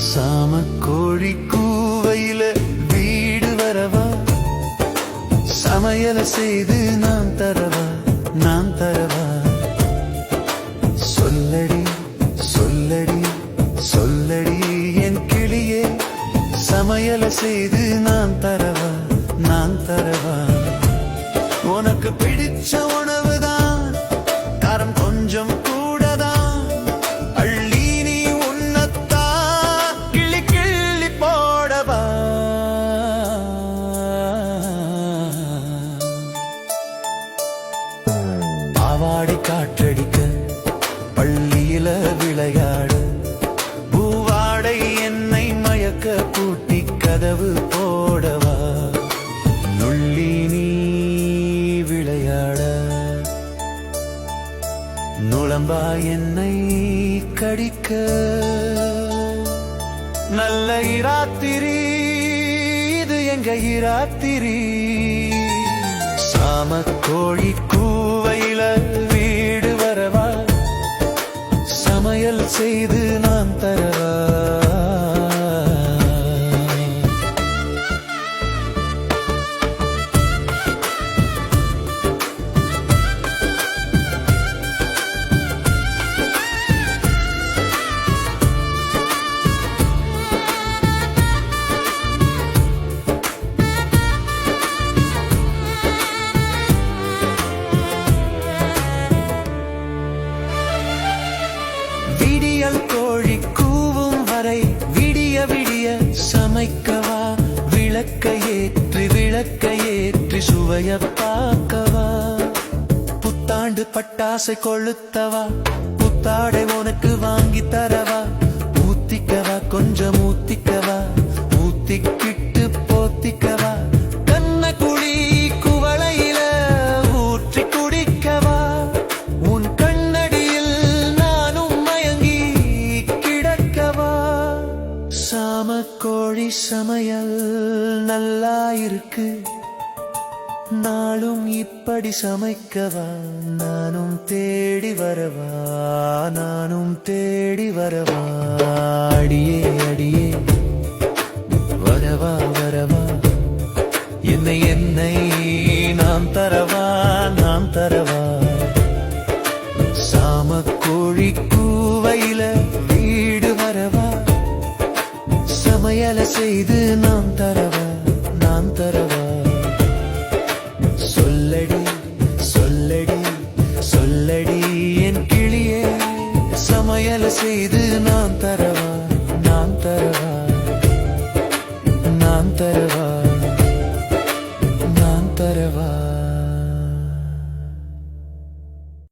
சாம கோழி கூவையில வீடு வரவா, சமையல செய்து நான் தரவா, நான் தரவா. சொல்லடி சொல்லடி சொல்லடி என் கிளியே, சமையல செய்து நான் தரவா, நான் தரவா. உனக்கு பிடிச்ச உணவுதான், காரம் கொஞ்சம் கூடதான், அள்ளி நீ உண்ணத்தா, கிள்ளி கிள்ளி போடவா. பாவாடை காற்றடிக்க பள்ளியில விளையாடு, பூவாடை என்னை மயக்க பூட்டி கதவு போடவா. நுள்ளி நீ விளையாட, நுழம்பா என்னை கடிக்க. நல்ல இராத்திரி இது எங்க இராத்திரி, சாம கோழி கூவையில வீடு வரவா, சமையல் செய்து நான் தரவா. விடியல் கோழி கூவும் வரை விடிய விடிய சமைக்கவா, விளக்க ஏற்றி சுவைய பார்க்கவா. புத்தாண்டு பட்டாசை கொளுத்தவா, புத்தாடை உனக்கு வாங்கி தரவா. ஊத்திக்கவா கொஞ்சம் ஊத்திக்கவா, ஊத்திக்கிட்டு போத்திக்கவா. கண்ண குழி குவளையில ஊற்றி குடிக்கவா. உன் கண்ணடியில் நானும் மயங்கி கிடக்கவா. சாம கோழி சமையல் நல்லா இருக்கு, நாளும் இப்படி சமைக்கவா. நானும் தேடி வரவா, நானும் தேடி வரவா. அடியே அடியே வரவா வரவா, என்னை நான் தரவா, நான் தரவா. சாம கோழி கூவையில வீடு வரவா, சமையல செய்து நான் தரவா, நான் தரவா. சொல்லடி சொல்லடி சொல்லடி என் கிளியே, சமையல செய்து நான் தரவா.